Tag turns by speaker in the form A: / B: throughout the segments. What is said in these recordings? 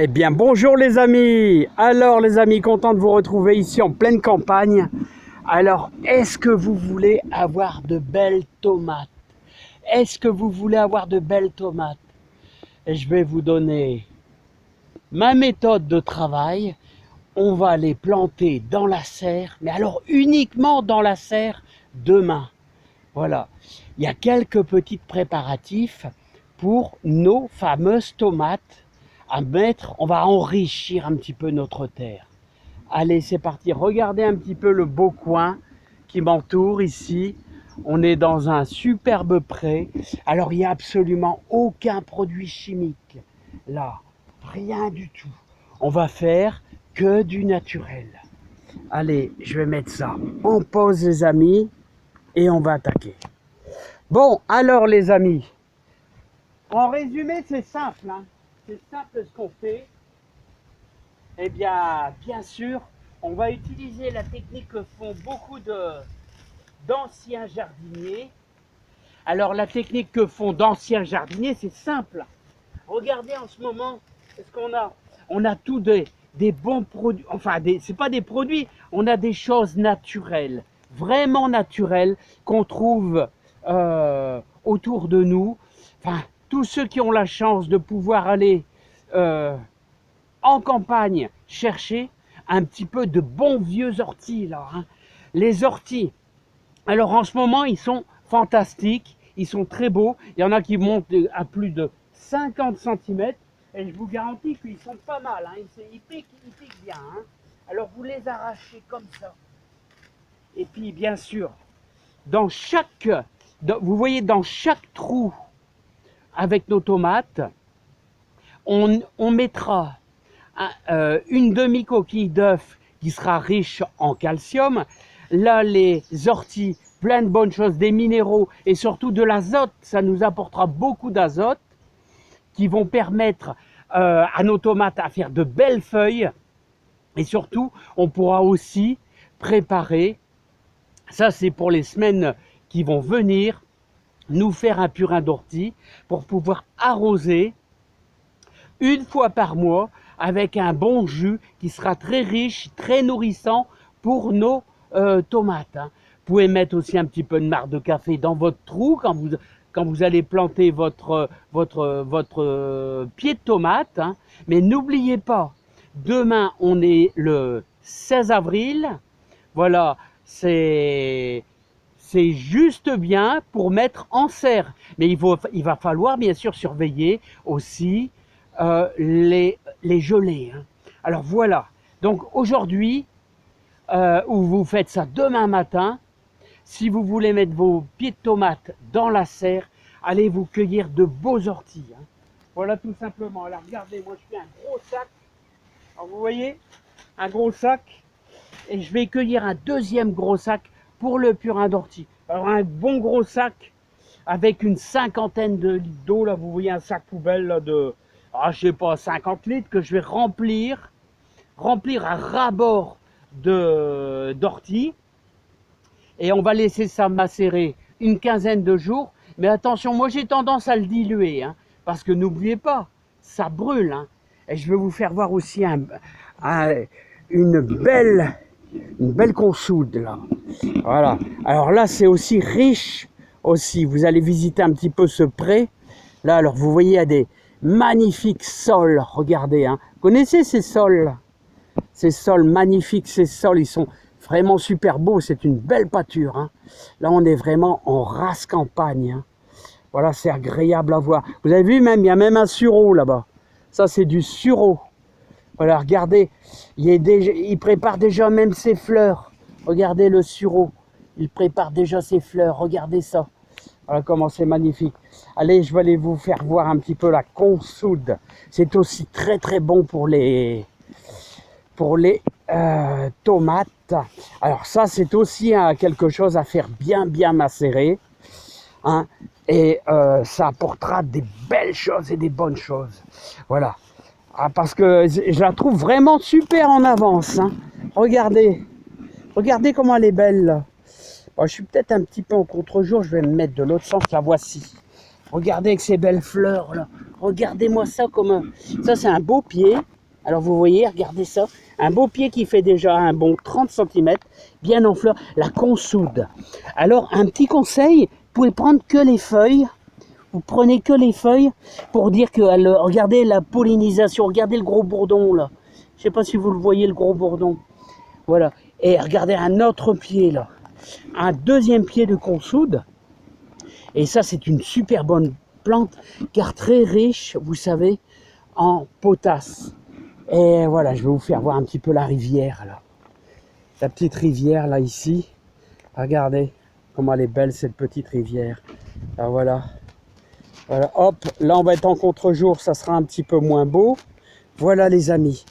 A: Eh bien bonjour les amis. Alors les amis, content de vous retrouver ici en pleine campagne. Alors est-ce que vous voulez avoir de belles tomates? Est-ce que vous voulez avoir de belles tomates? Et je vais vous donner ma méthode de travail. On va les planter dans la serre, mais alors uniquement dans la serre demain. Voilà, il y a quelques petits préparatifs pour nos fameuses tomates à mettre. On va enrichir un petit peu notre terre. Allez, c'est parti. Regardez un petit peu le beau coin qui m'entoure ici. On est dans un superbe pré. Alors, il n'y a absolument aucun produit chimique. Là, rien du tout. On va faire que du naturel. Allez, je vais mettre ça en pause, les amis, et on va attaquer. Bon, alors, les amis, en résumé, c'est simple, hein. C'est simple ce qu'on fait. Eh bien sûr, on va utiliser la technique que font beaucoup d'anciens jardiniers. Alors, la technique que font d'anciens jardiniers, c'est simple. Regardez en ce moment, ce qu'on a. On a tous des bons produits. Enfin, c'est pas des produits, on a des choses naturelles, vraiment naturelles, qu'on trouve autour de nous. Enfin, tous ceux qui ont la chance de pouvoir aller en campagne chercher un petit peu de bons vieux orties là, hein. Les orties, alors en ce moment ils sont fantastiques, ils sont très beaux. Il y en a qui montent à plus de 50 cm et je vous garantis qu'ils sont pas mal, hein. Ils piquent bien, hein. Alors vous les arrachez comme ça, et puis bien sûr vous voyez dans chaque trou avec nos tomates, on mettra une demi-coquille d'œuf qui sera riche en calcium. Là, les orties, plein de bonnes choses, des minéraux et surtout de l'azote. Ça nous apportera beaucoup d'azote qui vont permettre à nos tomates à faire de belles feuilles. Et surtout, on pourra aussi préparer, ça c'est pour les semaines qui vont venir, nous faire un purin d'ortie pour pouvoir arroser une fois par mois avec un bon jus qui sera très riche, très nourrissant pour nos tomates, hein. Vous pouvez mettre aussi un petit peu de marc de café dans votre trou quand vous allez planter votre pied de tomate, hein. Mais n'oubliez pas, demain on est le 16 avril, voilà, c'est juste bien pour mettre en serre. Mais il va falloir bien sûr surveiller aussi les gelées, hein. Alors voilà, donc aujourd'hui, ou vous faites ça demain matin, si vous voulez mettre vos pieds de tomates dans la serre, allez vous cueillir de beaux orties, hein. Voilà tout simplement. Alors regardez, moi je fais un gros sac. Alors vous voyez, un gros sac, et je vais cueillir un deuxième gros sac pour le purin d'ortie. Alors un bon gros sac avec une cinquantaine de litres d'eau, là vous voyez un sac poubelle là, de, je sais pas, 50 litres que je vais remplir à ras-bord d'ortie, et on va laisser ça macérer une quinzaine de jours. Mais attention, moi j'ai tendance à le diluer, hein, parce que n'oubliez pas, ça brûle, hein. Et je vais vous faire voir aussi une belle consoude là. Voilà. Alors là c'est aussi riche aussi. Vous allez visiter un petit peu ce pré. Là, alors vous voyez, il y a des magnifiques sols. Regardez, hein. Vous connaissez ces sols? Ces sols magnifiques, ces sols, ils sont vraiment super beaux. C'est une belle pâture, hein. Là, on est vraiment en race campagne, hein. Voilà, c'est agréable à voir. Vous avez vu, même, il y a même un sureau là-bas. Ça, c'est du sureau. Voilà, regardez, il prépare déjà même ses fleurs. Regardez le sureau. Il prépare déjà ses fleurs. Regardez ça. Voilà comment c'est magnifique. Allez, je vais aller vous faire voir un petit peu la consoude. C'est aussi très très bon pour les tomates. Alors ça, c'est aussi quelque chose à faire bien macérer, hein, et ça apportera des belles choses et des bonnes choses. Voilà. Parce que je la trouve vraiment super en avance, hein. Regardez comment elle est belle là. Bon, je suis peut-être un petit peu en contre-jour, je vais me mettre de l'autre sens, la voici. Regardez avec ces belles fleurs là. Regardez-moi ça comme un... Ça c'est un beau pied. Alors vous voyez, regardez ça. Un beau pied qui fait déjà un bon 30 cm, bien en fleurs. La consoude. Alors un petit conseil, vous pouvez prendre que les feuilles. Vous prenez que les feuilles pour dire que... Regardez la pollinisation, regardez le gros bourdon là. Je ne sais pas si vous le voyez, le gros bourdon. Voilà. Et regardez un autre pied là. Un deuxième pied de consoude. Et ça, c'est une super bonne plante, car très riche, vous savez, en potasse. Et voilà, je vais vous faire voir un petit peu la rivière, là. La petite rivière, là, ici. Regardez comment elle est belle, cette petite rivière. Là, voilà. Voilà, hop, là, on va être en contre-jour, ça sera un petit peu moins beau. Voilà, les amis.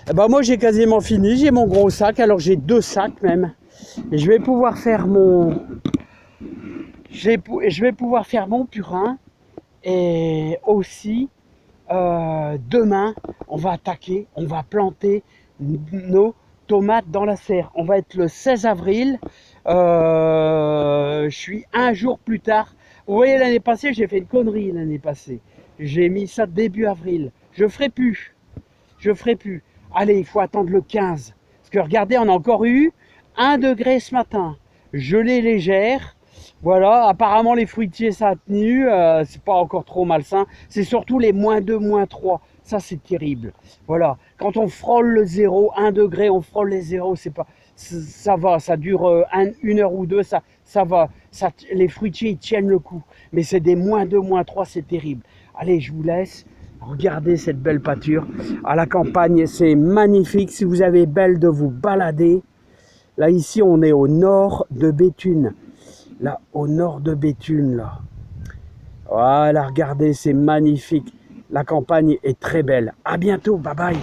A: Et ben, moi, j'ai quasiment fini. J'ai mon gros sac, alors j'ai 2 sacs même. Et je vais pouvoir faire mon... Je vais pouvoir faire mon purin et aussi demain on va attaquer, on va planter nos tomates dans la serre. On va être le 16 avril, je suis un jour plus tard. Vous voyez, l'année passée j'ai fait une connerie l'année passée. J'ai mis ça début avril. Je ferai plus. Allez, il faut attendre le 15. Parce que regardez, on a encore eu 1 degré ce matin. Gelée légère. Voilà, apparemment les fruitiers ça a tenu, c'est pas encore trop malsain, c'est surtout les -2, -3, ça c'est terrible. Voilà, quand on frôle le 0, 1 degré, on frôle les 0, c'est pas, ça va, ça dure 1 heure ou 2, ça va, les fruitiers ils tiennent le coup, mais c'est des -2, -3, c'est terrible. Allez, je vous laisse, regardez cette belle pâture, à la campagne c'est magnifique, si vous avez belle de vous balader, là ici on est au nord de Béthune. Là, au nord de Béthune, là. Voilà, regardez, c'est magnifique. La campagne est très belle. À bientôt, bye bye.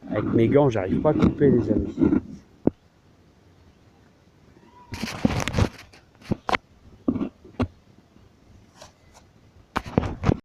A: Avec mes gants, j'arrive pas à couper, les amis.